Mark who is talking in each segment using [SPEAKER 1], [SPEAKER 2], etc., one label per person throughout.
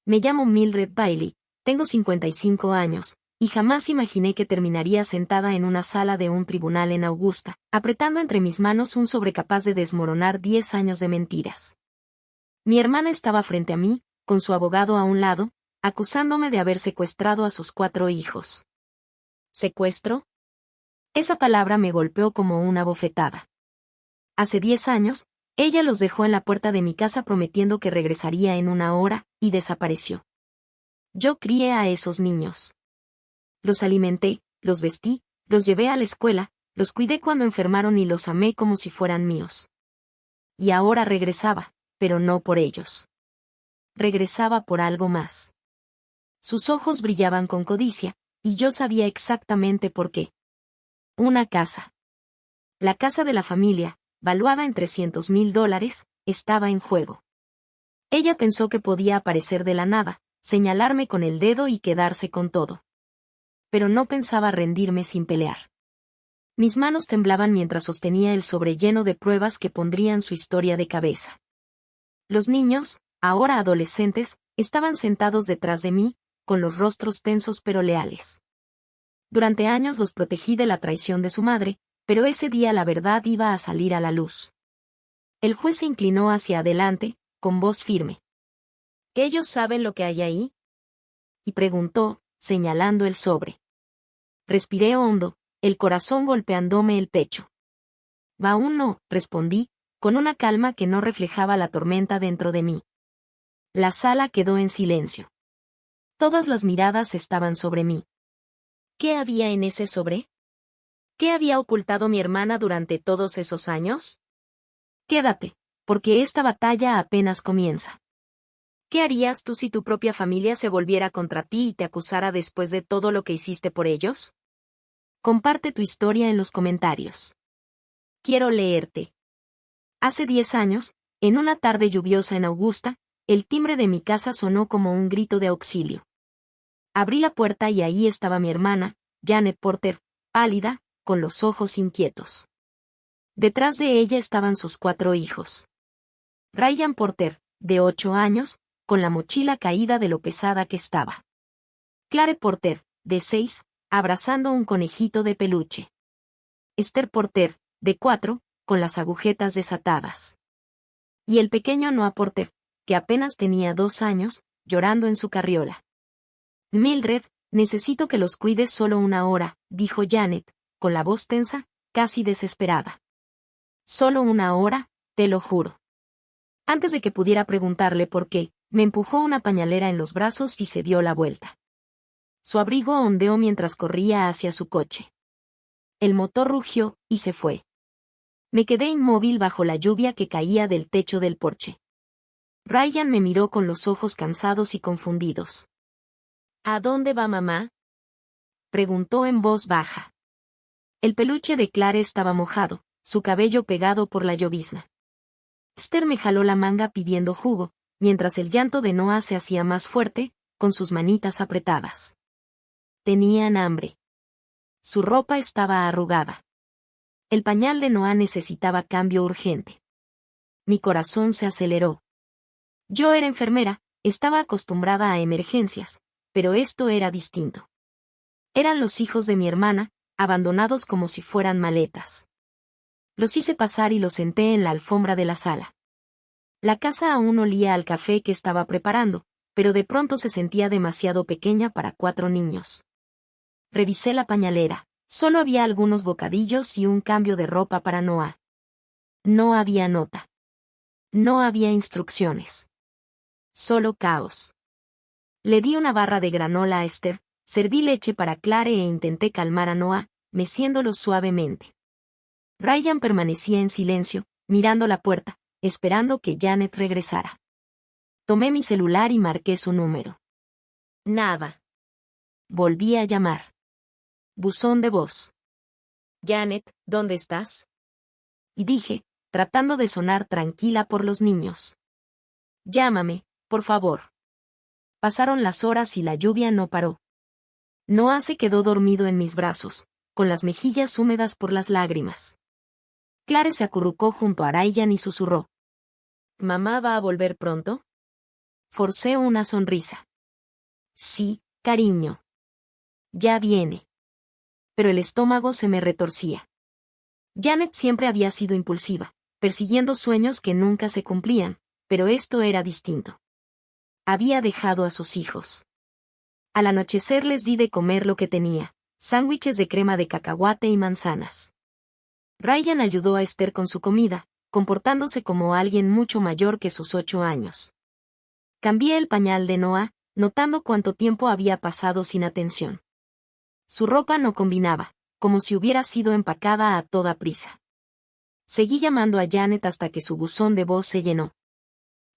[SPEAKER 1] Me llamo Mildred Bailey, tengo 55 años, y jamás imaginé que terminaría sentada en una sala de un tribunal en Augusta, apretando entre mis manos un sobre capaz de desmoronar 10 años de mentiras. Mi hermana estaba frente a mí, con su abogado a un lado, acusándome de haber secuestrado a sus 4 hijos. ¿Secuestro? Esa palabra me golpeó como una bofetada. Hace 10 años, ella los dejó en la puerta de mi casa prometiendo que regresaría en una hora, y desapareció. Yo crié a esos niños. Los alimenté, los vestí, los llevé a la escuela, los cuidé cuando enfermaron y los amé como si fueran míos. Y ahora regresaba, pero no por ellos. Regresaba por algo más. Sus ojos brillaban con codicia, y yo sabía exactamente por qué. Una casa. La casa de la familia, valuada en $300,000, estaba en juego. Ella pensó que podía aparecer de la nada, señalarme con el dedo y quedarse con todo. Pero no pensaba rendirme sin pelear. Mis manos temblaban mientras sostenía el sobre lleno de pruebas que pondrían su historia de cabeza. Los niños, ahora adolescentes, estaban sentados detrás de mí, con los rostros tensos pero leales. Durante años los protegí de la traición de su madre, pero ese día la verdad iba a salir a la luz. El juez se inclinó hacia adelante, con voz firme. ¿Ellos saben lo que hay ahí? Y preguntó, señalando el sobre. Respiré hondo, el corazón golpeándome el pecho. Aún no, respondí, con una calma que no reflejaba la tormenta dentro de mí. La sala quedó en silencio. Todas las miradas estaban sobre mí. ¿Qué había en ese sobre? ¿Qué había ocultado mi hermana durante todos esos años? Quédate, porque esta batalla apenas comienza. ¿Qué harías tú si tu propia familia se volviera contra ti y te acusara después de todo lo que hiciste por ellos? Comparte tu historia en los comentarios. Quiero leerte. Hace 10 años, en una tarde lluviosa en Augusta, el timbre de mi casa sonó como un grito de auxilio. Abrí la puerta y ahí estaba mi hermana, Janet Porter, pálida, con los ojos inquietos. Detrás de ella estaban sus 4 hijos. Ryan Porter, de 8 años, con la mochila caída de lo pesada que estaba. Clare Porter, de 6, abrazando un conejito de peluche. Esther Porter, de 4, con las agujetas desatadas. Y el pequeño Noah Porter, que apenas tenía 2 años, llorando en su carriola. Mildred, necesito que los cuides solo una hora, dijo Janet, con la voz tensa, casi desesperada. Solo una hora, te lo juro. Antes de que pudiera preguntarle por qué, me empujó una pañalera en los brazos y se dio la vuelta. Su abrigo ondeó mientras corría hacia su coche. El motor rugió, y se fue. Me quedé inmóvil bajo la lluvia que caía del techo del porche. Ryan me miró con los ojos cansados y confundidos. ¿A dónde va mamá? Preguntó en voz baja. El peluche de Clare estaba mojado, su cabello pegado por la llovizna. Esther me jaló la manga pidiendo jugo, mientras el llanto de Noah se hacía más fuerte, con sus manitas apretadas. Tenían hambre. Su ropa estaba arrugada. El pañal de Noah necesitaba cambio urgente. Mi corazón se aceleró. Yo era enfermera, estaba acostumbrada a emergencias, pero esto era distinto. Eran los hijos de mi hermana, abandonados como si fueran maletas. Los hice pasar y los senté en la alfombra de la sala. La casa aún olía al café que estaba preparando, pero de pronto se sentía demasiado pequeña para 4 niños. Revisé la pañalera. Solo había algunos bocadillos y un cambio de ropa para Noah. No había nota. No había instrucciones. Solo caos. Le di una barra de granola a Esther, serví leche para Clare e intenté calmar a Noah, meciéndolo suavemente. Ryan permanecía en silencio, mirando la puerta, esperando que Janet regresara. Tomé mi celular y marqué su número. Nada. Volví a llamar. Buzón de voz. Janet, ¿dónde estás? Y dije, tratando de sonar tranquila por los niños. Llámame, por favor. Pasaron las horas y la lluvia no paró. Noah se quedó dormido en mis brazos, con las mejillas húmedas por las lágrimas. Clare se acurrucó junto a Ryan y susurró. ¿Mamá va a volver pronto? Forcé una sonrisa. Sí, cariño. Ya viene. Pero el estómago se me retorcía. Janet siempre había sido impulsiva, persiguiendo sueños que nunca se cumplían, pero esto era distinto. Había dejado a sus hijos. Al anochecer les di de comer lo que tenía, sándwiches de crema de cacahuate y manzanas. Ryan ayudó a Esther con su comida, comportándose como alguien mucho mayor que sus 8 años. Cambié el pañal de Noah, notando cuánto tiempo había pasado sin atención. Su ropa no combinaba, como si hubiera sido empacada a toda prisa. Seguí llamando a Janet hasta que su buzón de voz se llenó.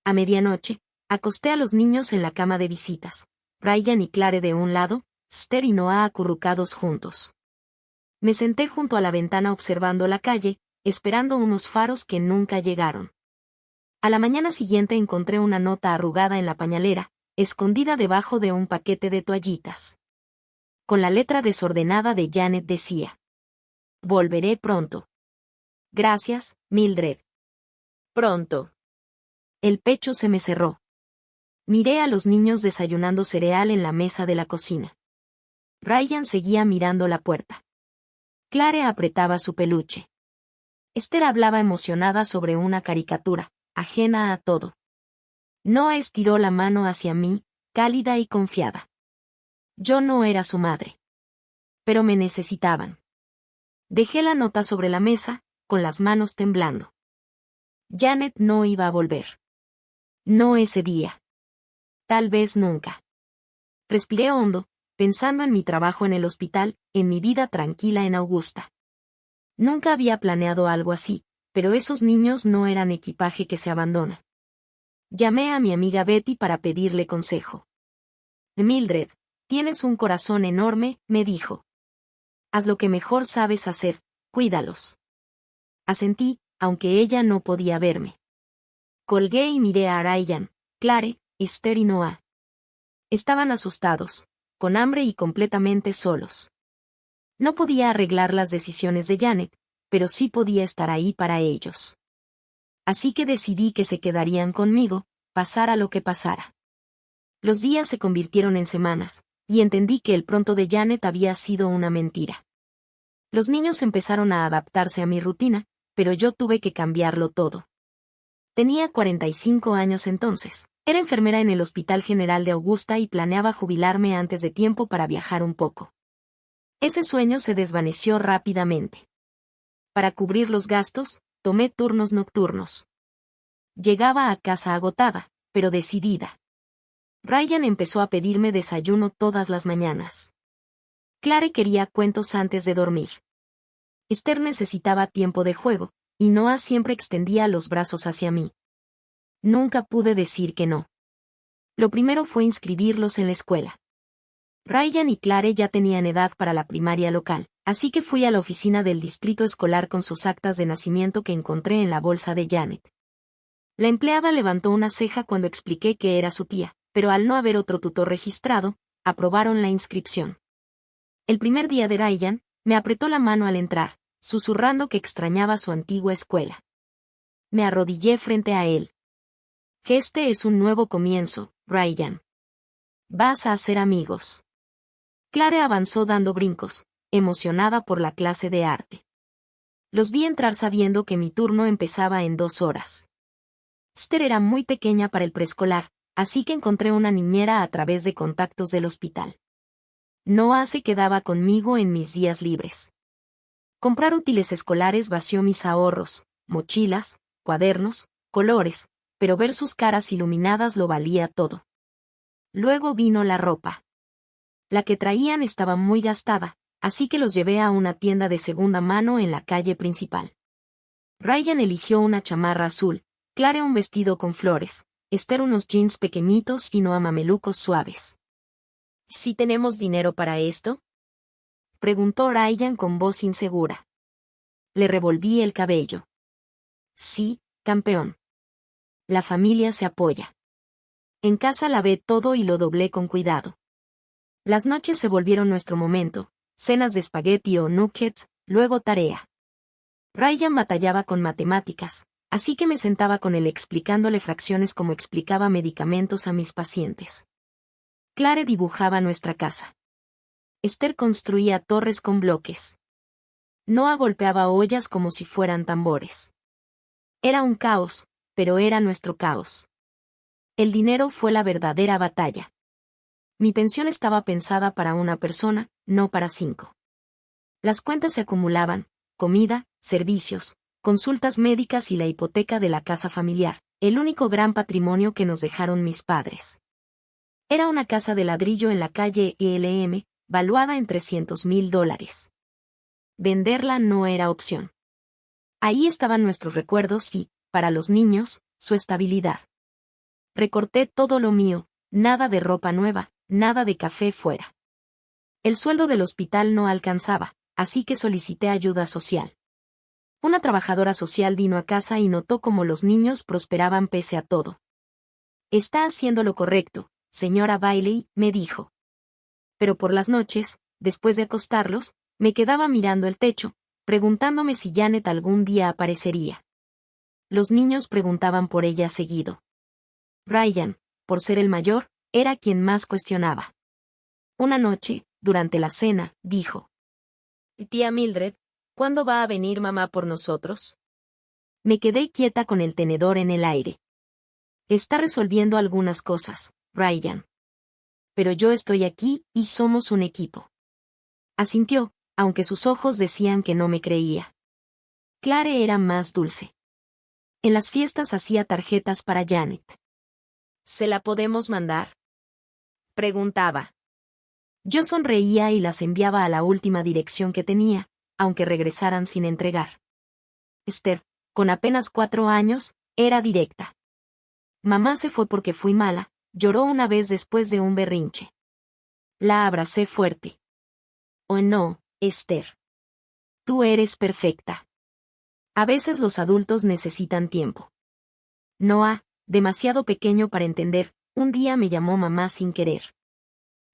[SPEAKER 1] A medianoche, acosté a los niños en la cama de visitas, Ryan y Clare de un lado, Esther y Noah acurrucados juntos. Me senté junto a la ventana observando la calle, esperando unos faros que nunca llegaron. A la mañana siguiente encontré una nota arrugada en la pañalera, escondida debajo de un paquete de toallitas. Con la letra desordenada de Janet decía: volveré pronto. Gracias, Mildred. Pronto. El pecho se me cerró. Miré a los niños desayunando cereal en la mesa de la cocina. Ryan seguía mirando la puerta. Clare apretaba su peluche. Esther hablaba emocionada sobre una caricatura, ajena a todo. Noah estiró la mano hacia mí, cálida y confiada. Yo no era su madre. Pero me necesitaban. Dejé la nota sobre la mesa, con las manos temblando. Janet no iba a volver. No ese día. Tal vez nunca. Respiré hondo, pensando en mi trabajo en el hospital, en mi vida tranquila en Augusta. Nunca había planeado algo así, pero esos niños no eran equipaje que se abandona. Llamé a mi amiga Betty para pedirle consejo. Mildred, tienes un corazón enorme, me dijo. Haz lo que mejor sabes hacer, cuídalos. Asentí, aunque ella no podía verme. Colgué y miré a Ryan, Clare, Esther y Noah. Estaban asustados, con hambre y completamente solos. No podía arreglar las decisiones de Janet, pero sí podía estar ahí para ellos. Así que decidí que se quedarían conmigo, pasara lo que pasara. Los días se convirtieron en semanas, y entendí que el pronto de Janet había sido una mentira. Los niños empezaron a adaptarse a mi rutina, pero yo tuve que cambiarlo todo. Tenía 45 años entonces. Era enfermera en el Hospital General de Augusta y planeaba jubilarme antes de tiempo para viajar un poco. Ese sueño se desvaneció rápidamente. Para cubrir los gastos, tomé turnos nocturnos. Llegaba a casa agotada, pero decidida. Ryan empezó a pedirme desayuno todas las mañanas. Clare quería cuentos antes de dormir. Esther necesitaba tiempo de juego, y Noah siempre extendía los brazos hacia mí. Nunca pude decir que no. Lo primero fue inscribirlos en la escuela. Ryan y Clare ya tenían edad para la primaria local, así que fui a la oficina del distrito escolar con sus actas de nacimiento que encontré en la bolsa de Janet. La empleada levantó una ceja cuando expliqué que era su tía, pero al no haber otro tutor registrado, aprobaron la inscripción. El primer día de Ryan, me apretó la mano al entrar, susurrando que extrañaba su antigua escuela. Me arrodillé frente a él. Este es un nuevo comienzo, Ryan. Vas a hacer amigos. Clare avanzó dando brincos, emocionada por la clase de arte. Los vi entrar sabiendo que mi turno empezaba en 2 horas. Esther era muy pequeña para el preescolar, así que encontré una niñera a través de contactos del hospital. Noah se quedaba conmigo en mis días libres. Comprar útiles escolares vació mis ahorros, mochilas, cuadernos, colores, pero ver sus caras iluminadas lo valía todo. Luego vino la ropa. La que traían estaba muy gastada, así que los llevé a una tienda de segunda mano en la calle principal. Ryan eligió una chamarra azul, Clare un vestido con flores, Esther unos jeans pequeñitos y Noah mamelucos suaves. ¿Sí tenemos dinero para esto?, preguntó Ryan con voz insegura. Le revolví el cabello. Sí, campeón. La familia se apoya. En casa lavé todo y lo doblé con cuidado. Las noches se volvieron nuestro momento, cenas de espagueti o nuggets, luego tarea. Ryan batallaba con matemáticas, Así que me sentaba con él explicándole fracciones como explicaba medicamentos a mis pacientes. Clare dibujaba nuestra casa. Esther construía torres con bloques. Noah golpeaba ollas como si fueran tambores. Era un caos, pero era nuestro caos. El dinero fue la verdadera batalla. Mi pensión estaba pensada para una persona, no para 5. Las cuentas se acumulaban: comida, servicios, consultas médicas y la hipoteca de la casa familiar, el único gran patrimonio que nos dejaron mis padres. Era una casa de ladrillo en la calle ELM, valuada en $300,000. Venderla no era opción. Ahí estaban nuestros recuerdos y, para los niños, su estabilidad. Recorté todo lo mío, nada de ropa nueva, nada de café fuera. El sueldo del hospital no alcanzaba, así que solicité ayuda social. Una trabajadora social vino a casa y notó cómo los niños prosperaban pese a todo. Está haciendo lo correcto, señora Bailey, me dijo. Pero por las noches, después de acostarlos, me quedaba mirando el techo, preguntándome si Janet algún día aparecería. Los niños preguntaban por ella seguido. Ryan, por ser el mayor, era quien más cuestionaba. Una noche, durante la cena, dijo: «Tía Mildred, ¿cuándo va a venir mamá por nosotros?» Me quedé quieta con el tenedor en el aire. Está resolviendo algunas cosas, Ryan. Pero yo estoy aquí y somos un equipo. Asintió, aunque sus ojos decían que no me creía. Clare era más dulce. En las fiestas hacía tarjetas para Janet. ¿Se la podemos mandar?, preguntaba. Yo sonreía y las enviaba a la última dirección que tenía, aunque regresaran sin entregar. Esther, con apenas 4 años, era directa. Mamá se fue porque fui mala, lloró una vez después de un berrinche. La abracé fuerte. Oh no, Esther. Tú eres perfecta. A veces los adultos necesitan tiempo. Noah, demasiado pequeño para entender, un día me llamó mamá sin querer.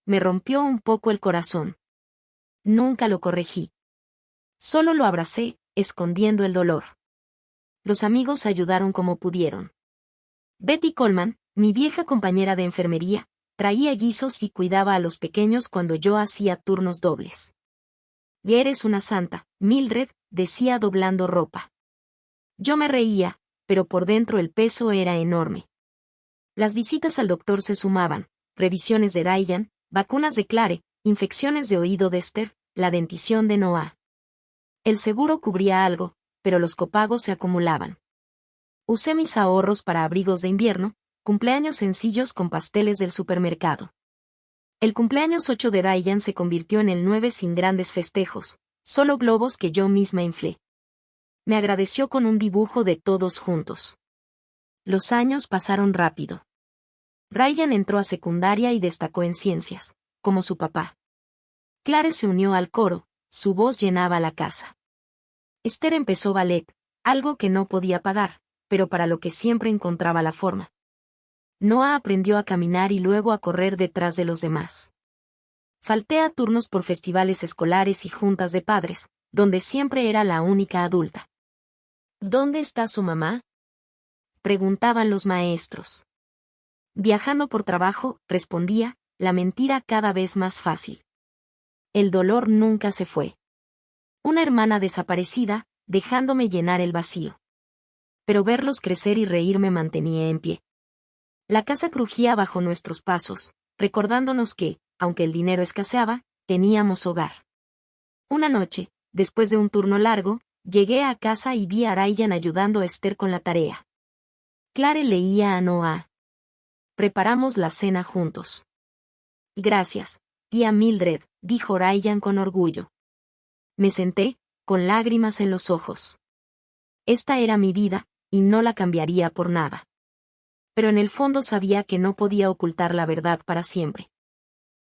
[SPEAKER 1] Me rompió un poco el corazón. Nunca lo corregí. Solo lo abracé, escondiendo el dolor. Los amigos ayudaron como pudieron. Betty Coleman, mi vieja compañera de enfermería, traía guisos y cuidaba a los pequeños cuando yo hacía turnos dobles. «Eres una santa, Mildred», decía doblando ropa. Yo me reía, pero por dentro el peso era enorme. Las visitas al doctor se sumaban: revisiones de Ryan, vacunas de Clare, infecciones de oído de Esther, la dentición de Noah. El seguro cubría algo, pero los copagos se acumulaban. Usé mis ahorros para abrigos de invierno, cumpleaños sencillos con pasteles del supermercado. El cumpleaños 8 de Ryan se convirtió en el 9 sin grandes festejos, solo globos que yo misma inflé. Me agradeció con un dibujo de todos juntos. Los años pasaron rápido. Ryan entró a secundaria y destacó en ciencias, como su papá. Clare se unió al coro, su voz llenaba la casa. Esther empezó ballet, algo que no podía pagar, pero para lo que siempre encontraba la forma. Noah aprendió a caminar y luego a correr detrás de los demás. Falté a turnos por festivales escolares y juntas de padres, donde siempre era la única adulta. ¿Dónde está su mamá?, preguntaban los maestros. Viajando por trabajo, respondía, la mentira cada vez más fácil. El dolor nunca se fue. Una hermana desaparecida, dejándome llenar el vacío. Pero verlos crecer y reír me mantenía en pie. La casa crujía bajo nuestros pasos, recordándonos que, aunque el dinero escaseaba, teníamos hogar. Una noche, después de un turno largo, llegué a casa y vi a Ryan ayudando a Esther con la tarea. Clare leía a Noah. Preparamos la cena juntos. Gracias, tía Mildred, dijo Ryan con orgullo. Me senté, con lágrimas en los ojos. Esta era mi vida, y no la cambiaría por nada. Pero en el fondo sabía que no podía ocultar la verdad para siempre.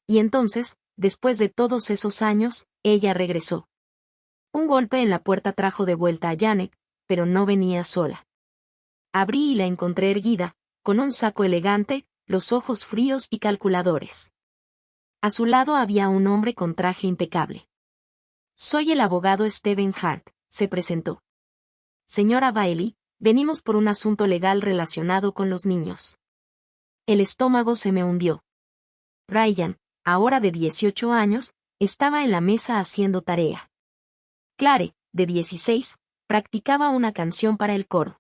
[SPEAKER 1] Y entonces, después de todos esos años, ella regresó. Un golpe en la puerta trajo de vuelta a Janet, pero no venía sola. Abrí y la encontré erguida, con un saco elegante, los ojos fríos y calculadores. A su lado había un hombre con traje impecable. Soy el abogado Stephen Hart, se presentó. Señora Bailey, Venimos por un asunto legal relacionado con los niños. El estómago se me hundió. Ryan, ahora de 18 años, estaba en la mesa haciendo tarea. Clare, de 16, practicaba una canción para el coro.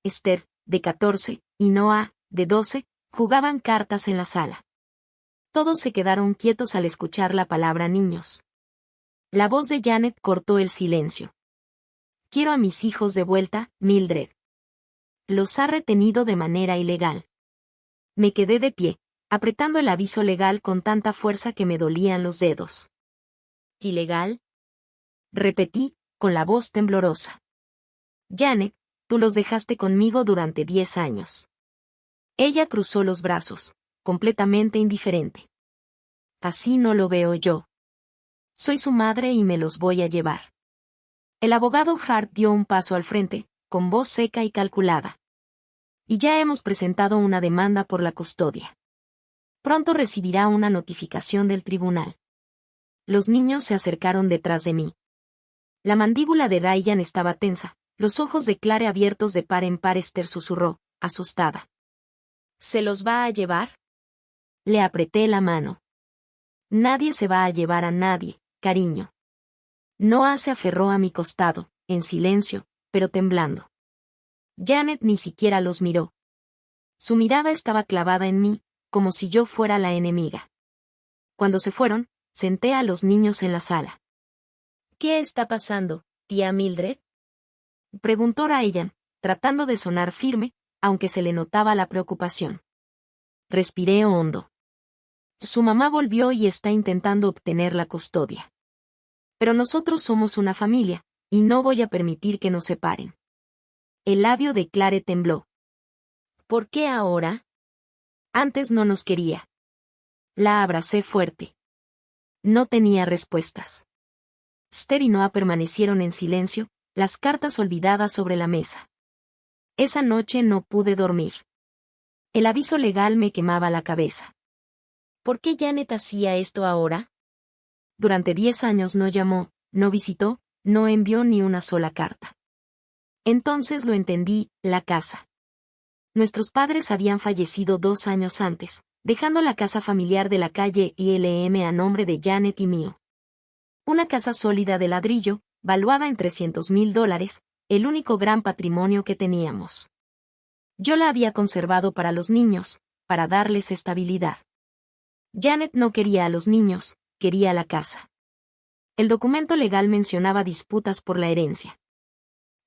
[SPEAKER 1] Esther, de 14, y Noah, de 12, jugaban cartas en la sala. Todos se quedaron quietos al escuchar la palabra niños. La voz de Janet cortó el silencio. Quiero a mis hijos de vuelta, Mildred. Los ha retenido de manera ilegal. Me quedé de pie, apretando el aviso legal con tanta fuerza que me dolían los dedos. ¿Ilegal? Repetí, con la voz temblorosa. Janet, tú los dejaste conmigo durante 10 años. Ella cruzó los brazos, completamente indiferente. Así no lo veo yo. Soy su madre y me los voy a llevar. El abogado Hart dio un paso al frente, con voz seca y calculada. Y ya hemos presentado una demanda por la custodia. Pronto recibirá una notificación del tribunal. Los niños se acercaron detrás de mí. La mandíbula de Ryan estaba tensa, los ojos de Clare abiertos de par en par. Esther susurró, asustada. ¿Se los va a llevar? Le apreté la mano. Nadie se va a llevar a nadie, cariño. Noah se aferró a mi costado, en silencio, pero temblando. Janet ni siquiera los miró. Su mirada estaba clavada en mí, como si yo fuera la enemiga. Cuando se fueron, senté a los niños en la sala. ¿Qué está pasando, tía Mildred? Preguntó Ryan, tratando de sonar firme, aunque se le notaba la preocupación. Respiré hondo. Su mamá volvió y está intentando obtener la custodia. Pero nosotros somos una familia, y no voy a permitir que nos separen. El labio de Clare tembló. ¿Por qué ahora? Antes no nos quería. La abracé fuerte. No tenía respuestas. Esther y Noah permanecieron en silencio, las cartas olvidadas sobre la mesa. Esa noche no pude dormir. El aviso legal me quemaba la cabeza. ¿Por qué Janet hacía esto ahora? Durante 10 años no llamó, no visitó, no envió ni una sola carta. Entonces lo entendí, la casa. Nuestros padres habían fallecido 2 años antes, dejando la casa familiar de la calle ILM a nombre de Janet y mío. Una casa sólida de ladrillo, valuada en $300,000, el único gran patrimonio que teníamos. Yo la había conservado para los niños, para darles estabilidad. Janet no quería a los niños, quería la casa. El documento legal mencionaba disputas por la herencia.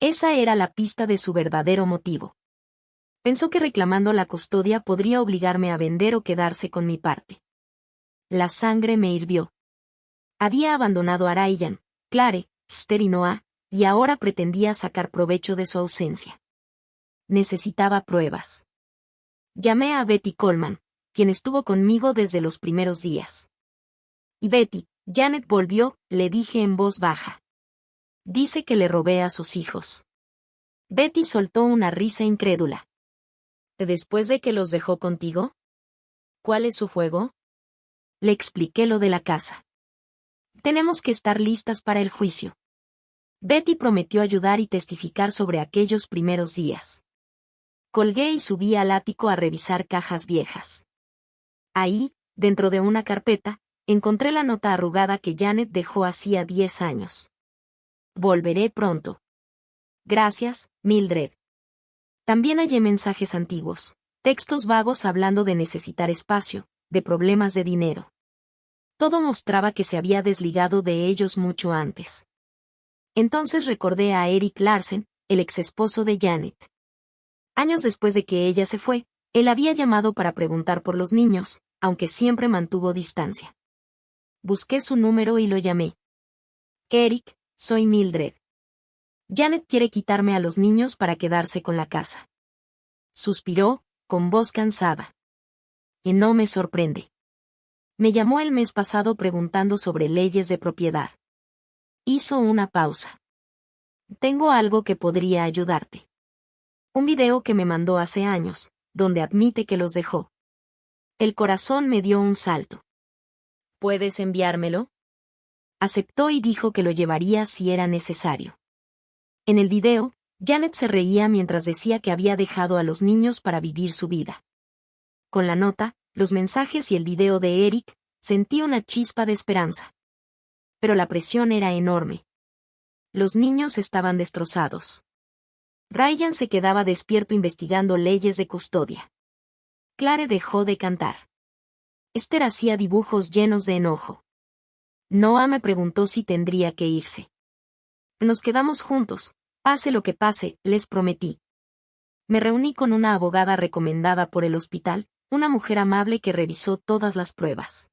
[SPEAKER 1] Esa era la pista de su verdadero motivo. Pensó que reclamando la custodia podría obligarme a vender o quedarse con mi parte. La sangre me hirvió. Había abandonado a Ryan, Clare, Esther y Noah, y ahora pretendía sacar provecho de su ausencia. Necesitaba pruebas. Llamé a Betty Coleman, quien estuvo conmigo desde los primeros días. Y Betty, Janet volvió, le dije en voz baja. Dice que le robé a sus hijos. Betty soltó una risa incrédula. ¿Después de que los dejó contigo? ¿Cuál es su juego? Le expliqué lo de la casa. Tenemos que estar listas para el juicio. Betty prometió ayudar y testificar sobre aquellos primeros días. Colgué y subí al ático a revisar cajas viejas. Ahí, dentro de una carpeta, encontré la nota arrugada que Janet dejó hacía 10 años. Volveré pronto. Gracias, Mildred. También hallé mensajes antiguos, textos vagos hablando de necesitar espacio, de problemas de dinero. Todo mostraba que se había desligado de ellos mucho antes. Entonces recordé a Eric Larsen, el exesposo de Janet. Años después de que ella se fue, él había llamado para preguntar por los niños, aunque siempre mantuvo distancia. Busqué su número y lo llamé. Eric, soy Mildred. Janet quiere quitarme a los niños para quedarse con la casa. Suspiró, con voz cansada. Y no me sorprende. Me llamó el mes pasado preguntando sobre leyes de propiedad. Hizo una pausa. Tengo algo que podría ayudarte. Un video que me mandó hace años, donde admite que los dejó. El corazón me dio un salto. ¿Puedes enviármelo? Aceptó y dijo que lo llevaría si era necesario. En el video, Janet se reía mientras decía que había dejado a los niños para vivir su vida. Con la nota, los mensajes y el video de Eric, sentí una chispa de esperanza. Pero la presión era enorme. Los niños estaban destrozados. Ryan se quedaba despierto investigando leyes de custodia. Clare dejó de cantar. Esther hacía dibujos llenos de enojo. Noah me preguntó si tendría que irse. Nos quedamos juntos, pase lo que pase, les prometí. Me reuní con una abogada recomendada por el hospital, una mujer amable que revisó todas las pruebas.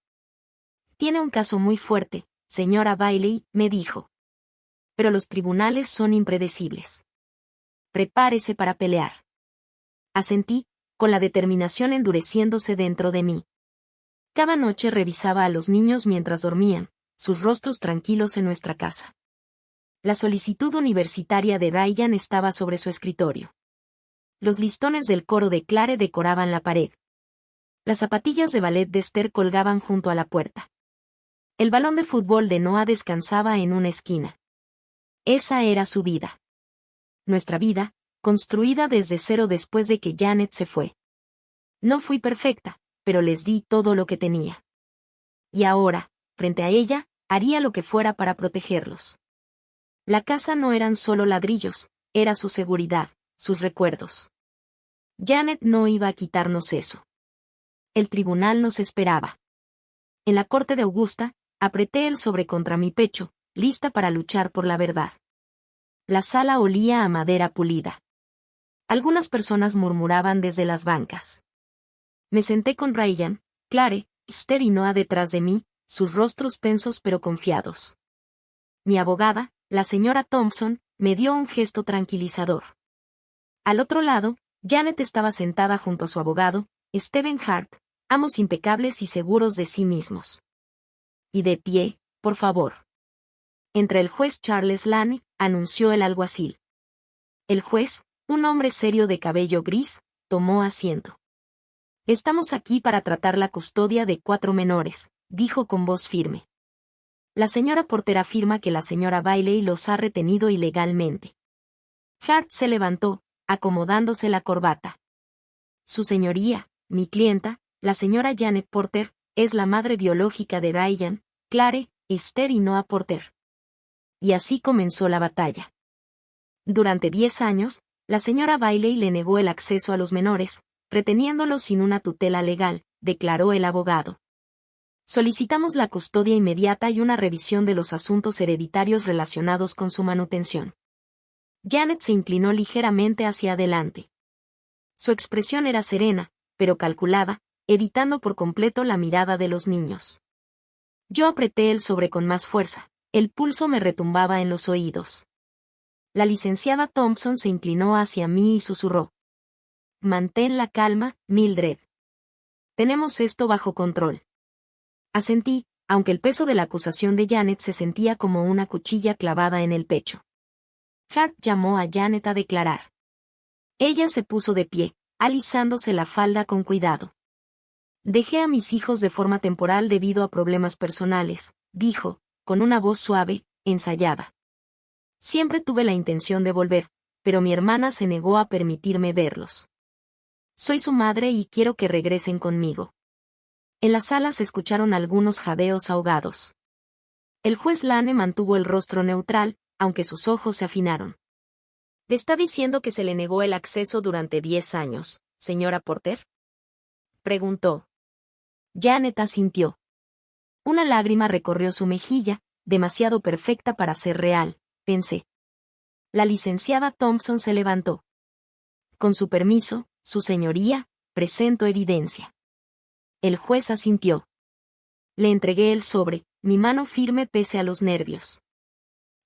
[SPEAKER 1] Tiene un caso muy fuerte, señora Bailey, me dijo. Pero los tribunales son impredecibles. Prepárese para pelear. Asentí, con la determinación endureciéndose dentro de mí. Cada noche revisaba a los niños mientras dormían, sus rostros tranquilos en nuestra casa. La solicitud universitaria de Ryan estaba sobre su escritorio. Los listones del coro de Clare decoraban la pared. Las zapatillas de ballet de Esther colgaban junto a la puerta. El balón de fútbol de Noah descansaba en una esquina. Esa era su vida. Nuestra vida, construida desde cero después de que Janet se fue. No fui perfecta, pero les di todo lo que tenía. Y ahora, frente a ella, haría lo que fuera para protegerlos. La casa no eran solo ladrillos, era su seguridad, sus recuerdos. Janet no iba a quitarnos eso. El tribunal nos esperaba. En la corte de Augusta, apreté el sobre contra mi pecho, lista para luchar por la verdad. La sala olía a madera pulida. Algunas personas murmuraban desde las bancas. Me senté con Ryan, Clare, Esther y Noah detrás de mí, sus rostros tensos pero confiados. Mi abogada, la señora Thompson, me dio un gesto tranquilizador. Al otro lado, Janet estaba sentada junto a su abogado, Stephen Hart, ambos impecables y seguros de sí mismos. Y de pie, por favor. Entre el juez Charles Lane, anunció el alguacil. El juez, un hombre serio de cabello gris, tomó asiento. Estamos aquí para tratar la custodia de 4 menores, dijo con voz firme. La señora Porter afirma que la señora Bailey los ha retenido ilegalmente. Hart se levantó, acomodándose la corbata. Su señoría, mi clienta, la señora Janet Porter, es la madre biológica de Ryan, Clare, Esther y Noah Porter. Y así comenzó la batalla. Durante 10 años, la señora Bailey le negó el acceso a los menores, reteniéndolos sin una tutela legal, declaró el abogado. Solicitamos la custodia inmediata y una revisión de los asuntos hereditarios relacionados con su manutención. Janet se inclinó ligeramente hacia adelante. Su expresión era serena, pero calculada, evitando por completo la mirada de los niños. Yo apreté el sobre con más fuerza, el pulso me retumbaba en los oídos. La licenciada Thompson se inclinó hacia mí y susurró. Mantén la calma, Mildred. Tenemos esto bajo control. Asentí, aunque el peso de la acusación de Janet se sentía como una cuchilla clavada en el pecho. Hart llamó a Janet a declarar. Ella se puso de pie, alisándose la falda con cuidado. Dejé a mis hijos de forma temporal debido a problemas personales, dijo, con una voz suave, ensayada. Siempre tuve la intención de volver, pero mi hermana se negó a permitirme verlos. Soy su madre y quiero que regresen conmigo. En la sala se escucharon algunos jadeos ahogados. El juez Lane mantuvo el rostro neutral, aunque sus ojos se afinaron. ¿Te está diciendo que se le negó el acceso durante 10 años, señora Porter? Preguntó. Janet asintió. Una lágrima recorrió su mejilla, demasiado perfecta para ser real, pensé. La licenciada Thompson se levantó. Con su permiso, su señoría, presento evidencia. El juez asintió. Le entregué el sobre, mi mano firme pese a los nervios.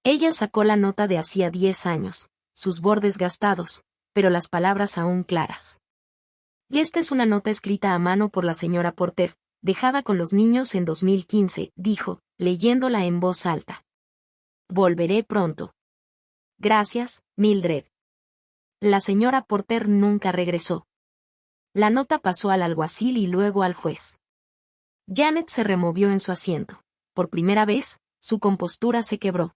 [SPEAKER 1] Ella sacó la nota de hacía 10 años, sus bordes gastados, pero las palabras aún claras. Y esta es una nota escrita a mano por la señora Porter, dejada con los niños en 2015, dijo, leyéndola en voz alta. Volveré pronto. Gracias, Mildred. La señora Porter nunca regresó. La nota pasó al alguacil y luego al juez. Janet se removió en su asiento. Por primera vez, su compostura se quebró.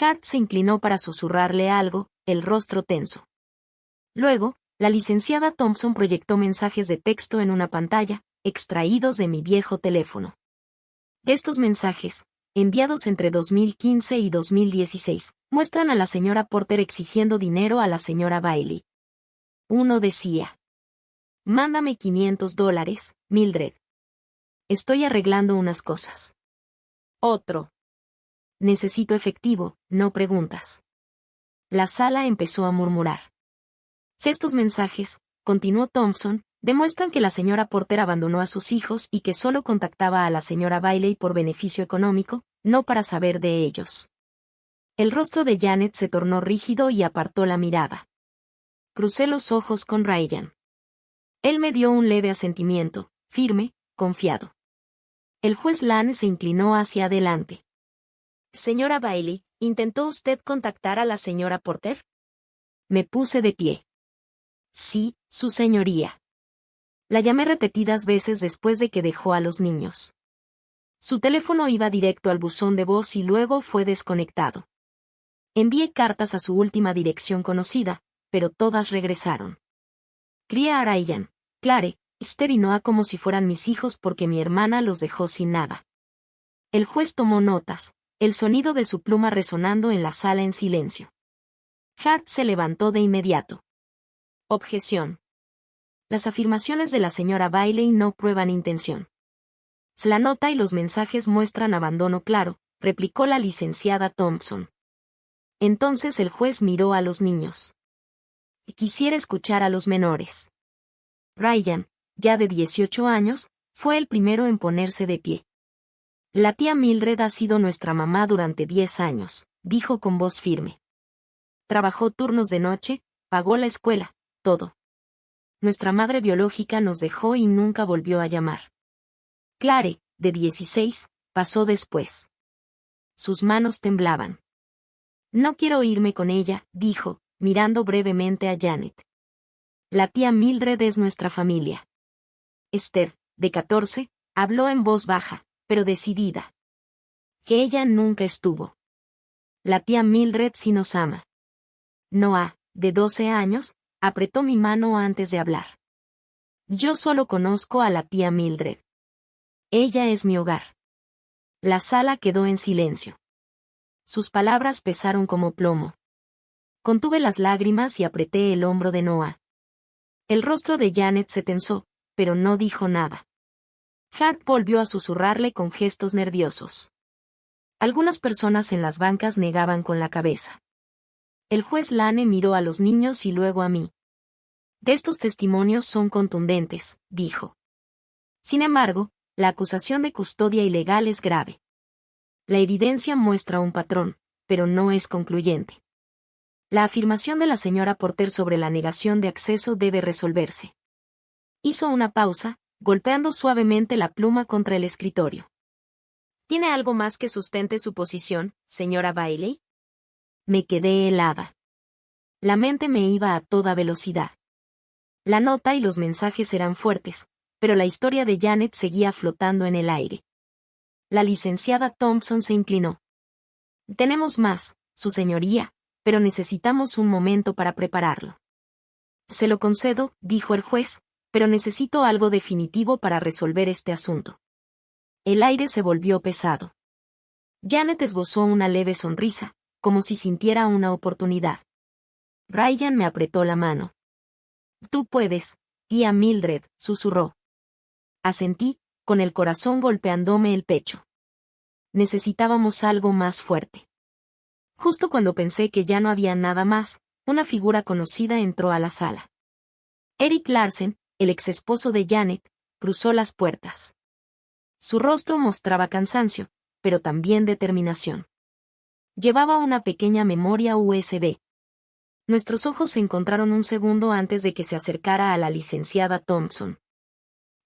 [SPEAKER 1] Hart se inclinó para susurrarle algo, el rostro tenso. Luego, la licenciada Thompson proyectó mensajes de texto en una pantalla, extraídos de mi viejo teléfono. Estos mensajes, enviados entre 2015 y 2016, muestran a la señora Porter exigiendo dinero a la señora Bailey. Uno decía: mándame $500, Mildred. Estoy arreglando unas cosas. Otro: necesito efectivo, no preguntas. La sala empezó a murmurar. Estos mensajes, continuó Thompson, demuestran que la señora Porter abandonó a sus hijos y que solo contactaba a la señora Bailey por beneficio económico, no para saber de ellos. El rostro de Janet se tornó rígido y apartó la mirada. Crucé los ojos con Ryan. Él me dio un leve asentimiento, firme, confiado. El juez Lane se inclinó hacia adelante. Señora Bailey, ¿intentó usted contactar a la señora Porter? Me puse de pie. Sí, su señoría. La llamé repetidas veces después de que dejó a los niños. Su teléfono iba directo al buzón de voz y luego fue desconectado. Envié cartas a su última dirección conocida, pero todas regresaron. Crié a Ryan, Clare, Esther y Noah como si fueran mis hijos porque mi hermana los dejó sin nada. El juez tomó notas, el sonido de su pluma resonando en la sala en silencio. Hart se levantó de inmediato. Objeción. Las afirmaciones de la señora Bailey no prueban intención. La nota y los mensajes muestran abandono claro, replicó la licenciada Thompson. Entonces el juez miró a los niños. Quisiera escuchar a los menores. Ryan, ya de 18 años, fue el primero en ponerse de pie. La tía Mildred ha sido nuestra mamá durante 10 años, dijo con voz firme. Trabajó turnos de noche, pagó la escuela, todo. Nuestra madre biológica nos dejó y nunca volvió a llamar. Clare, de 16, pasó después. Sus manos temblaban. No quiero irme con ella, dijo, mirando brevemente a Janet. La tía Mildred es nuestra familia. Esther, de 14, habló en voz baja, pero decidida. Que ella nunca estuvo. La tía Mildred sí nos ama. Noah, de 12 años, apretó mi mano antes de hablar. Yo solo conozco a la tía Mildred. Ella es mi hogar. La sala quedó en silencio. Sus palabras pesaron como plomo. Contuve las lágrimas y apreté el hombro de Noah. El rostro de Janet se tensó, pero no dijo nada. Hart volvió a susurrarle con gestos nerviosos. Algunas personas en las bancas negaban con la cabeza. El juez Lane miró a los niños y luego a mí. De estos testimonios son contundentes, dijo. Sin embargo, la acusación de custodia ilegal es grave. La evidencia muestra un patrón, pero no es concluyente. La afirmación de la señora Porter sobre la negación de acceso debe resolverse. Hizo una pausa, golpeando suavemente la pluma contra el escritorio. ¿Tiene algo más que sustente su posición, señora Bailey? Me quedé helada. La mente me iba a toda velocidad. La nota y los mensajes eran fuertes, pero la historia de Janet seguía flotando en el aire. La licenciada Thompson se inclinó. Tenemos más, su señoría, pero necesitamos un momento para prepararlo. Se lo concedo, dijo el juez, pero necesito algo definitivo para resolver este asunto. El aire se volvió pesado. Janet esbozó una leve sonrisa, como si sintiera una oportunidad. Ryan me apretó la mano. Tú puedes, tía Mildred, susurró. Asentí, con el corazón golpeándome el pecho. Necesitábamos algo más fuerte. Justo cuando pensé que ya no había nada más, una figura conocida entró a la sala. Eric Larsen, el exesposo de Janet, cruzó las puertas. Su rostro mostraba cansancio, pero también determinación. Llevaba una pequeña memoria USB. Nuestros ojos se encontraron un segundo antes de que se acercara a la licenciada Thompson.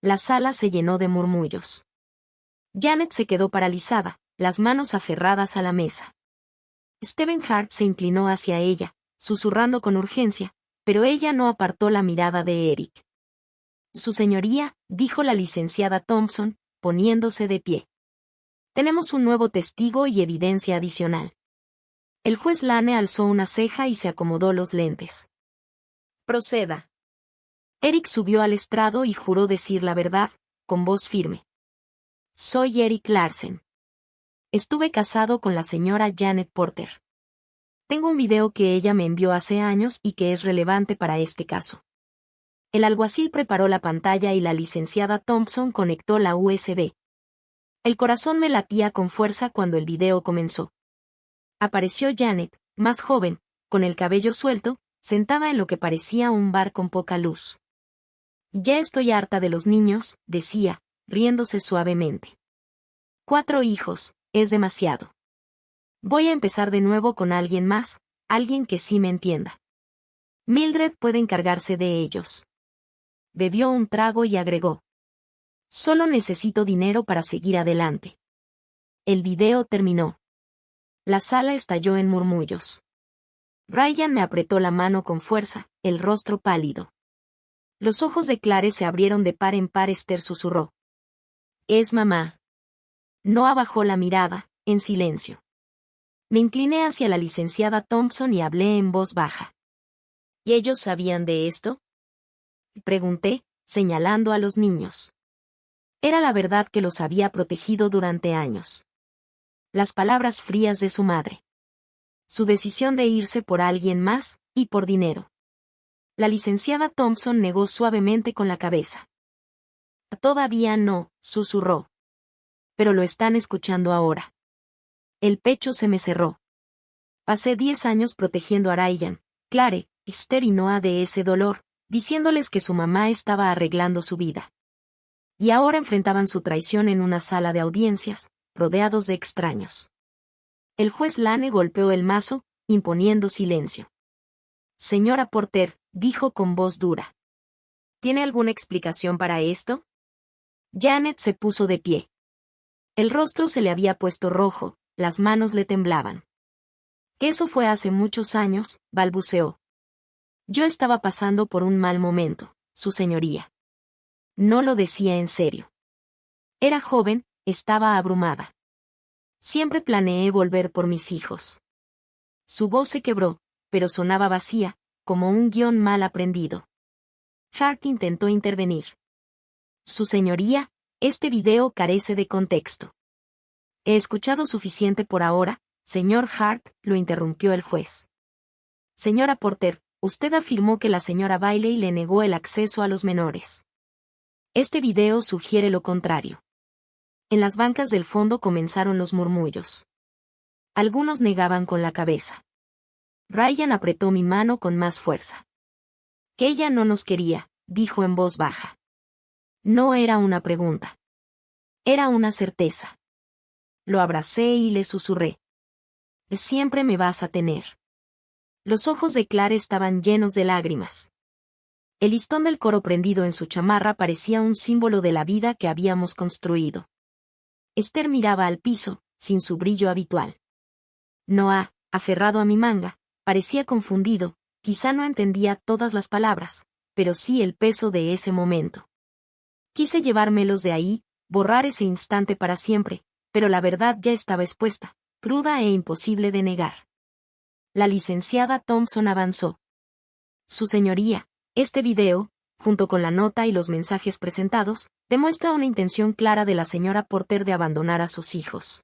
[SPEAKER 1] La sala se llenó de murmullos. Janet se quedó paralizada, las manos aferradas a la mesa. Stephen Hart se inclinó hacia ella, susurrando con urgencia, pero ella no apartó la mirada de Eric. Su señoría, dijo la licenciada Thompson, poniéndose de pie. Tenemos un nuevo testigo y evidencia adicional. El juez Lane alzó una ceja y se acomodó los lentes. Proceda. Eric subió al estrado y juró decir la verdad, con voz firme. Soy Eric Larsen. Estuve casado con la señora Janet Porter. Tengo un video que ella me envió hace años y que es relevante para este caso. El alguacil preparó la pantalla y la licenciada Thompson conectó la USB. El corazón me latía con fuerza cuando el video comenzó. Apareció Janet, más joven, con el cabello suelto, sentada en lo que parecía un bar con poca luz. Ya estoy harta de los niños, decía, riéndose suavemente. 4 hijos, es demasiado. Voy a empezar de nuevo con alguien más, alguien que sí me entienda. Mildred puede encargarse de ellos. Bebió un trago y agregó. Solo necesito dinero para seguir adelante. El video terminó. La sala estalló en murmullos. Ryan me apretó la mano con fuerza, el rostro pálido. Los ojos de Clare se abrieron de par en par. Esther susurró. Es mamá. Noah bajó la mirada, en silencio. Me incliné hacia la licenciada Thompson y hablé en voz baja. ¿Y ellos sabían de esto? Pregunté, señalando a los niños. Era la verdad que los había protegido durante años. Las palabras frías de su madre. Su decisión de irse por alguien más, y por dinero. La licenciada Thompson negó suavemente con la cabeza. Todavía no, susurró. Pero lo están escuchando ahora. El pecho se me cerró. Pasé 10 años protegiendo a Ryan, Clare, Esther y Noah de ese dolor, diciéndoles que su mamá estaba arreglando su vida. Y ahora enfrentaban su traición en una sala de audiencias, rodeados de extraños. El juez Lane golpeó el mazo, imponiendo silencio. Señora Porter, dijo con voz dura. ¿Tiene alguna explicación para esto? Janet se puso de pie. El rostro se le había puesto rojo, las manos le temblaban. Eso fue hace muchos años, balbuceó. Yo estaba pasando por un mal momento, su señoría. No lo decía en serio. Era joven, estaba abrumada. Siempre planeé volver por mis hijos. Su voz se quebró, pero sonaba vacía, como un guión mal aprendido. Hart intentó intervenir. Su señoría, este video carece de contexto. He escuchado suficiente por ahora, señor Hart, lo interrumpió el juez. Señora Porter, usted afirmó que la señora Bailey le negó el acceso a los menores. Este video sugiere lo contrario. En las bancas del fondo comenzaron los murmullos. Algunos negaban con la cabeza. Ryan apretó mi mano con más fuerza. Que ella no nos quería, dijo en voz baja. No era una pregunta. Era una certeza. Lo abracé y le susurré. Siempre me vas a tener. Los ojos de Clare estaban llenos de lágrimas. El listón del coro prendido en su chamarra parecía un símbolo de la vida que habíamos construido. Esther miraba al piso, sin su brillo habitual. Noah, aferrado a mi manga, parecía confundido, quizá no entendía todas las palabras, pero sí el peso de ese momento. Quise llevármelos de ahí, borrar ese instante para siempre, pero la verdad ya estaba expuesta, cruda e imposible de negar. La licenciada Thompson avanzó. Su señoría, este video, junto con la nota y los mensajes presentados, demuestra una intención clara de la señora Porter de abandonar a sus hijos.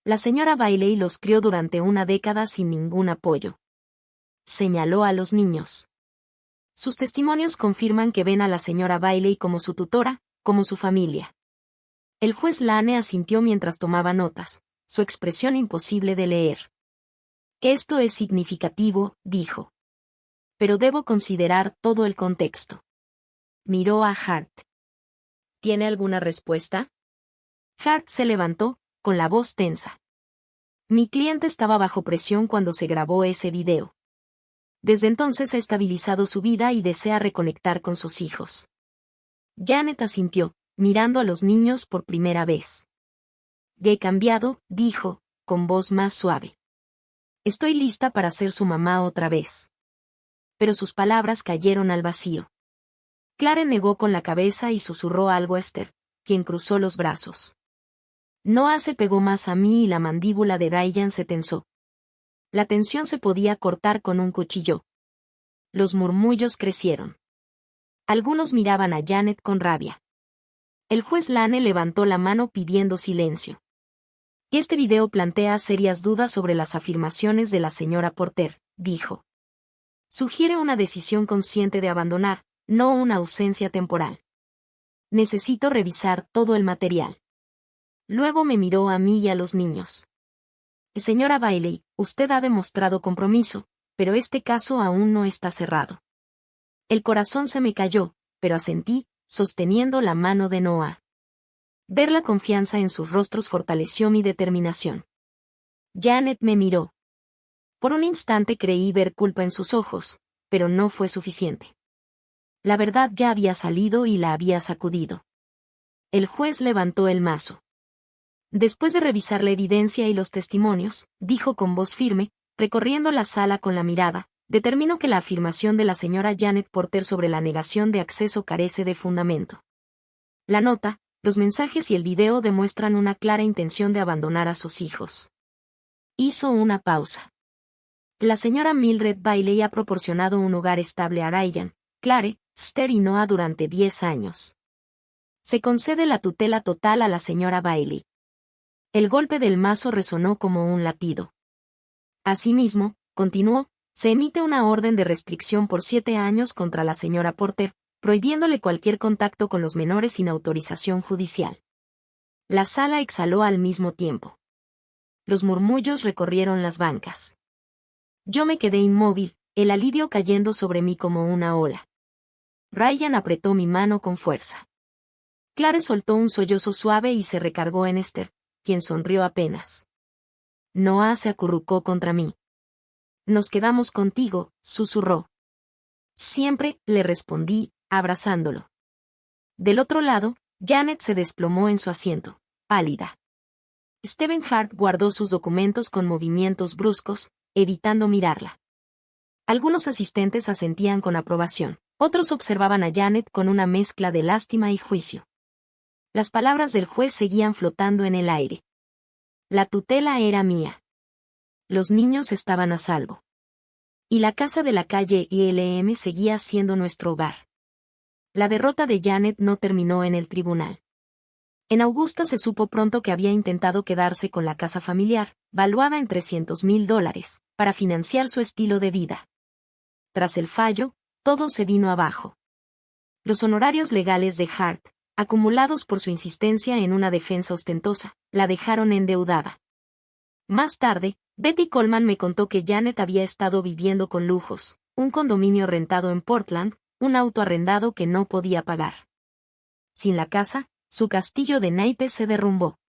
[SPEAKER 1] La señora Bailey los crió durante una década sin ningún apoyo. Señaló a los niños. Sus testimonios confirman que ven a la señora Bailey como su tutora, como su familia. El juez Lane asintió mientras tomaba notas, su expresión imposible de leer. Esto es significativo, dijo. Pero debo considerar todo el contexto. Miró a Hart. ¿Tiene alguna respuesta? Hart se levantó, con la voz tensa. Mi cliente estaba bajo presión cuando se grabó ese video. Desde entonces ha estabilizado su vida y desea reconectar con sus hijos. Janet asintió, mirando a los niños por primera vez. He cambiado, dijo, con voz más suave. Estoy lista para ser su mamá otra vez. Pero sus palabras cayeron al vacío. Clare negó con la cabeza y susurró algo a Esther, quien cruzó los brazos. Noah se pegó más a mí y la mandíbula de Ryan se tensó. La tensión se podía cortar con un cuchillo. Los murmullos crecieron. Algunos miraban a Janet con rabia. El juez Lane levantó la mano pidiendo silencio. Este video plantea serias dudas sobre las afirmaciones de la señora Porter, dijo. Sugiere una decisión consciente de abandonar, no una ausencia temporal. Necesito revisar todo el material. Luego me miró a mí y a los niños. Señora Bailey, usted ha demostrado compromiso, pero este caso aún no está cerrado. El corazón se me cayó, pero asentí, sosteniendo la mano de Noah. Ver la confianza en sus rostros fortaleció mi determinación. Janet me miró. Por un instante creí ver culpa en sus ojos, pero no fue suficiente. La verdad ya había salido y la había sacudido. El juez levantó el mazo. Después de revisar la evidencia y los testimonios, dijo con voz firme, recorriendo la sala con la mirada, determino que la afirmación de la señora Janet Porter sobre la negación de acceso carece de fundamento. La nota, los mensajes y el video demuestran una clara intención de abandonar a sus hijos. Hizo una pausa. La señora Mildred Bailey ha proporcionado un hogar estable a Ryan, Clare, Esther y Noah durante 10 años. Se concede la tutela total a la señora Bailey. El golpe del mazo resonó como un latido. Asimismo, continuó, se emite una orden de restricción por 7 años contra la señora Porter, prohibiéndole cualquier contacto con los menores sin autorización judicial. La sala exhaló al mismo tiempo. Los murmullos recorrieron las bancas. Yo me quedé inmóvil, el alivio cayendo sobre mí como una ola. Ryan apretó mi mano con fuerza. Clare soltó un sollozo suave y se recargó en Esther, quien sonrió apenas. Noah se acurrucó contra mí. Nos quedamos contigo, susurró. Siempre, le respondí, abrazándolo. Del otro lado, Janet se desplomó en su asiento, pálida. Stephen Hart guardó sus documentos con movimientos bruscos, evitando mirarla. Algunos asistentes asentían con aprobación, otros observaban a Janet con una mezcla de lástima y juicio. Las palabras del juez seguían flotando en el aire. La tutela era mía. Los niños estaban a salvo. Y la casa de la calle ILM seguía siendo nuestro hogar. La derrota de Janet no terminó en el tribunal. En Augusta se supo pronto que había intentado quedarse con la casa familiar, valuada en $300,000, para financiar su estilo de vida. Tras el fallo, todo se vino abajo. Los honorarios legales de Hart, acumulados por su insistencia en una defensa ostentosa, la dejaron endeudada. Más tarde, Betty Coleman me contó que Janet había estado viviendo con lujos, un condominio rentado en Portland, un auto arrendado que no podía pagar. Sin la casa, su castillo de naipes se derrumbó.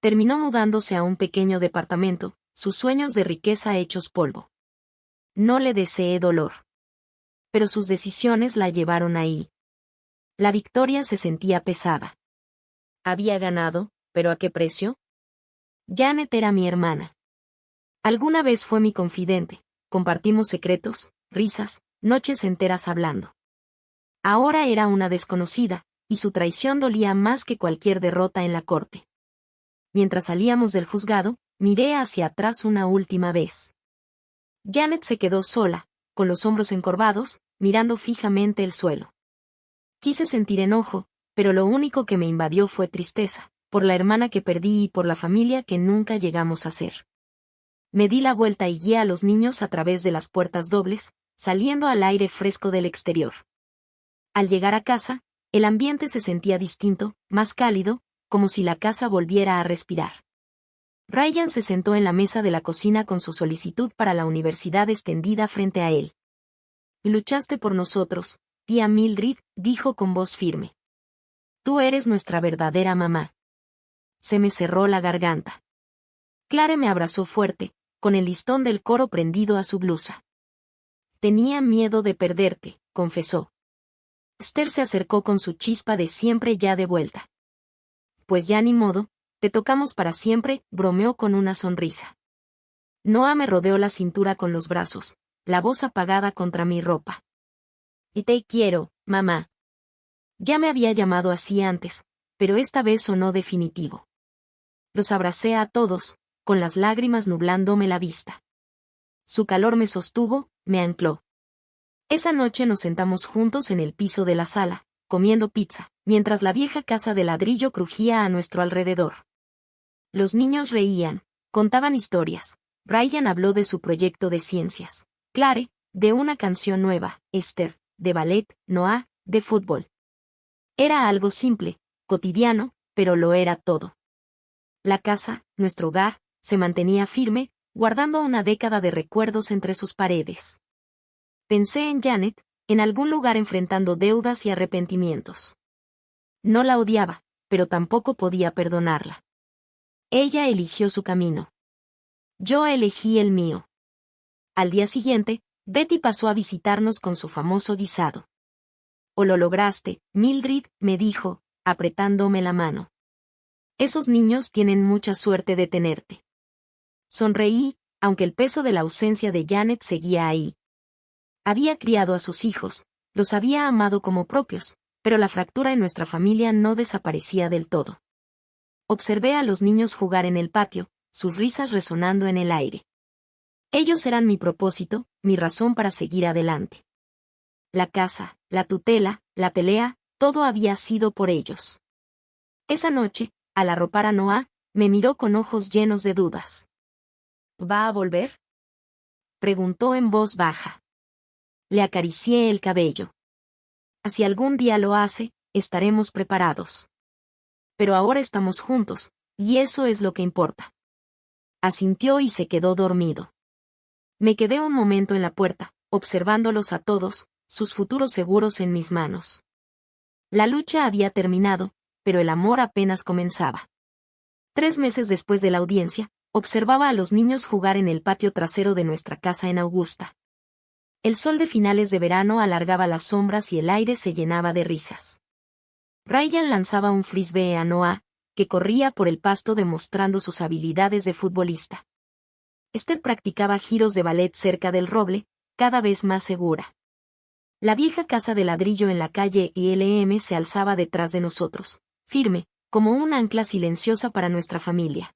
[SPEAKER 1] Terminó mudándose a un pequeño departamento, sus sueños de riqueza hechos polvo. No le deseé dolor. Pero sus decisiones la llevaron ahí. La victoria se sentía pesada. Había ganado, pero ¿a qué precio? Janet era mi hermana. Alguna vez fue mi confidente, compartimos secretos, risas, noches enteras hablando. Ahora era una desconocida, y su traición dolía más que cualquier derrota en la corte. Mientras salíamos del juzgado, miré hacia atrás una última vez. Janet se quedó sola, con los hombros encorvados, mirando fijamente el suelo. Quise sentir enojo, pero lo único que me invadió fue tristeza, por la hermana que perdí y por la familia que nunca llegamos a ser. Me di la vuelta y guié a los niños a través de las puertas dobles, saliendo al aire fresco del exterior. Al llegar a casa, el ambiente se sentía distinto, más cálido, como si la casa volviera a respirar. Ryan se sentó en la mesa de la cocina con su solicitud para la universidad extendida frente a él. Luchaste por nosotros, tía Mildred, dijo con voz firme. Tú eres nuestra verdadera mamá. Se me cerró la garganta. Clare me abrazó fuerte, con el listón del coro prendido a su blusa. Tenía miedo de perderte, confesó. Esther se acercó con su chispa de siempre ya de vuelta. Pues ya ni modo, te tocamos para siempre, bromeó con una sonrisa. Noah me rodeó la cintura con los brazos, la voz apagada contra mi ropa. Y te quiero, mamá. Ya me había llamado así antes, pero esta vez sonó definitivo. Los abracé a todos, con las lágrimas nublándome la vista. Su calor me sostuvo, me ancló. Esa noche nos sentamos juntos en el piso de la sala, comiendo pizza, mientras la vieja casa de ladrillo crujía a nuestro alrededor. Los niños reían, contaban historias. Ryan habló de su proyecto de ciencias. Clare, de una canción nueva. Esther, de ballet. Noah, de fútbol. Era algo simple, cotidiano, pero lo era todo. La casa, nuestro hogar, se mantenía firme, guardando una década de recuerdos entre sus paredes. Pensé en Janet, en algún lugar enfrentando deudas y arrepentimientos. No la odiaba, pero tampoco podía perdonarla. Ella eligió su camino. Yo elegí el mío. Al día siguiente, Betty pasó a visitarnos con su famoso guisado. «O lo lograste, Mildred», me dijo, apretándome la mano. «Esos niños tienen mucha suerte de tenerte». Sonreí, aunque el peso de la ausencia de Janet seguía ahí. Había criado a sus hijos, los había amado como propios, pero la fractura en nuestra familia no desaparecía del todo. Observé a los niños jugar en el patio, sus risas resonando en el aire. Ellos eran mi propósito, mi razón para seguir adelante. La casa, la tutela, la pelea, todo había sido por ellos. Esa noche, al arropar a Noah, me miró con ojos llenos de dudas. «¿Va a volver?», preguntó en voz baja. Le acaricié el cabello. «Si algún día lo hace, estaremos preparados. Pero ahora estamos juntos, y eso es lo que importa». Asintió y se quedó dormido. Me quedé un momento en la puerta, observándolos a todos, sus futuros seguros en mis manos. La lucha había terminado, pero el amor apenas comenzaba. 3 meses después de la audiencia, observaba a los niños jugar en el patio trasero de nuestra casa en Augusta. El sol de finales de verano alargaba las sombras y el aire se llenaba de risas. Ryan lanzaba un frisbee a Noah, que corría por el pasto demostrando sus habilidades de futbolista. Esther practicaba giros de ballet cerca del roble, cada vez más segura. La vieja casa de ladrillo en la calle ILM se alzaba detrás de nosotros, firme, como un ancla silenciosa para nuestra familia.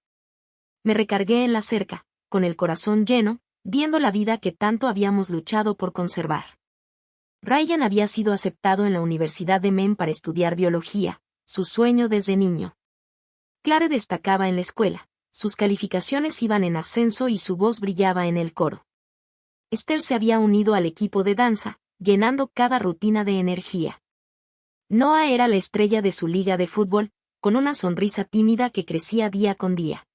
[SPEAKER 1] Me recargué en la cerca, con el corazón lleno, viendo la vida que tanto habíamos luchado por conservar. Ryan había sido aceptado en la Universidad de Maine para estudiar biología, su sueño desde niño. Clare destacaba en la escuela, sus calificaciones iban en ascenso y su voz brillaba en el coro. Esther se había unido al equipo de danza, llenando cada rutina de energía. Noah era la estrella de su liga de fútbol, con una sonrisa tímida que crecía día con día.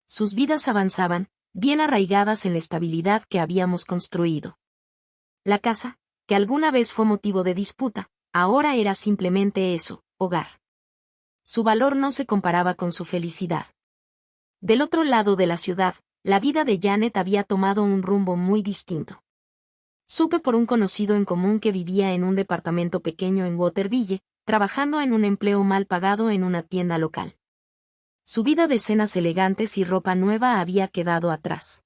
[SPEAKER 1] Sus vidas avanzaban, bien arraigadas en la estabilidad que habíamos construido. La casa, que alguna vez fue motivo de disputa, ahora era simplemente eso, hogar. Su valor no se comparaba con su felicidad. Del otro lado de la ciudad, la vida de Janet había tomado un rumbo muy distinto. Supe por un conocido en común que vivía en un departamento pequeño en Waterville, trabajando en un empleo mal pagado en una tienda local. Su vida de cenas elegantes y ropa nueva había quedado atrás.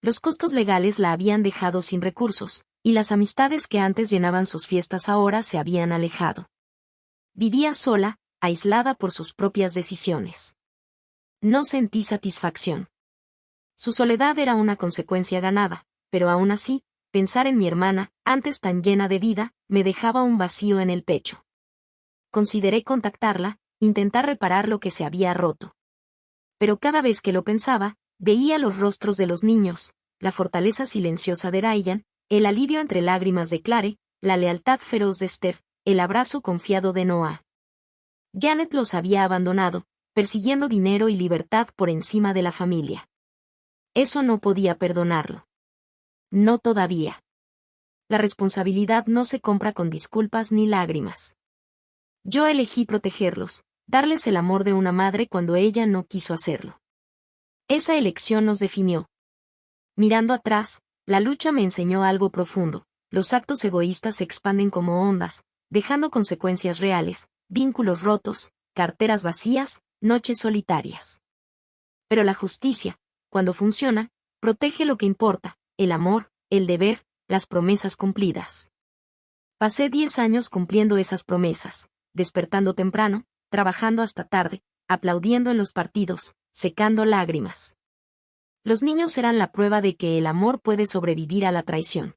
[SPEAKER 1] Los costos legales la habían dejado sin recursos, y las amistades que antes llenaban sus fiestas ahora se habían alejado. Vivía sola, aislada por sus propias decisiones. No sentí satisfacción. Su soledad era una consecuencia ganada, pero aún así, pensar en mi hermana, antes tan llena de vida, me dejaba un vacío en el pecho. Consideré contactarla, intentar reparar lo que se había roto. Pero cada vez que lo pensaba, veía los rostros de los niños, la fortaleza silenciosa de Ryan, el alivio entre lágrimas de Clare, la lealtad feroz de Esther, el abrazo confiado de Noah. Janet los había abandonado, persiguiendo dinero y libertad por encima de la familia. Eso no podía perdonarlo. No todavía. La responsabilidad no se compra con disculpas ni lágrimas. Yo elegí protegerlos, darles el amor de una madre cuando ella no quiso hacerlo. Esa elección nos definió. Mirando atrás, la lucha me enseñó algo profundo. Los actos egoístas se expanden como ondas, dejando consecuencias reales, vínculos rotos, carteras vacías, noches solitarias. Pero la justicia, cuando funciona, protege lo que importa, el amor, el deber, las promesas cumplidas. Pasé 10 años cumpliendo esas promesas, despertando temprano, trabajando hasta tarde, aplaudiendo en los partidos, secando lágrimas. Los niños eran la prueba de que el amor puede sobrevivir a la traición.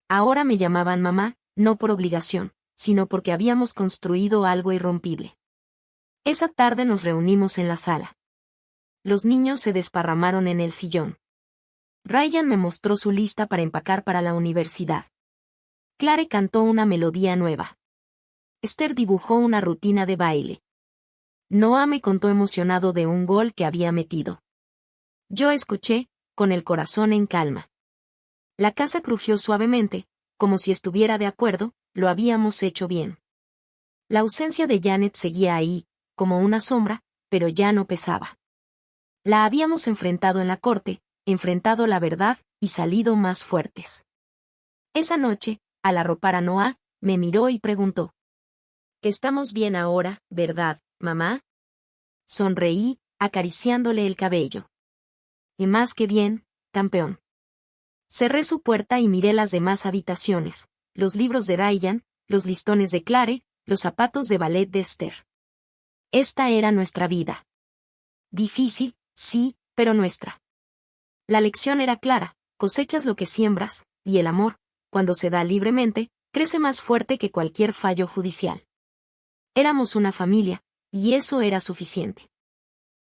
[SPEAKER 1] Ahora me llamaban mamá, no por obligación, sino porque habíamos construido algo irrompible. Esa tarde nos reunimos en la sala. Los niños se desparramaron en el sillón. Ryan me mostró su lista para empacar para la universidad. Clare cantó una melodía nueva. Esther dibujó una rutina de baile. Noah me contó emocionado de un gol que había metido. Yo escuché, con el corazón en calma. La casa crujió suavemente, como si estuviera de acuerdo, lo habíamos hecho bien. La ausencia de Janet seguía ahí, como una sombra, pero ya no pesaba. La habíamos enfrentado en la corte, enfrentado la verdad, y salido más fuertes. Esa noche, al arropar a Noah, me miró y preguntó. «Estamos bien ahora, ¿verdad, mamá?» Sonreí, acariciándole el cabello. «Y más que bien, campeón». Cerré su puerta y miré las demás habitaciones, los libros de Ryan, los listones de Clare, los zapatos de ballet de Esther. Esta era nuestra vida. Difícil, sí, pero nuestra. La lección era clara: cosechas lo que siembras, y el amor, cuando se da libremente, crece más fuerte que cualquier fallo judicial. Éramos una familia, y eso era suficiente.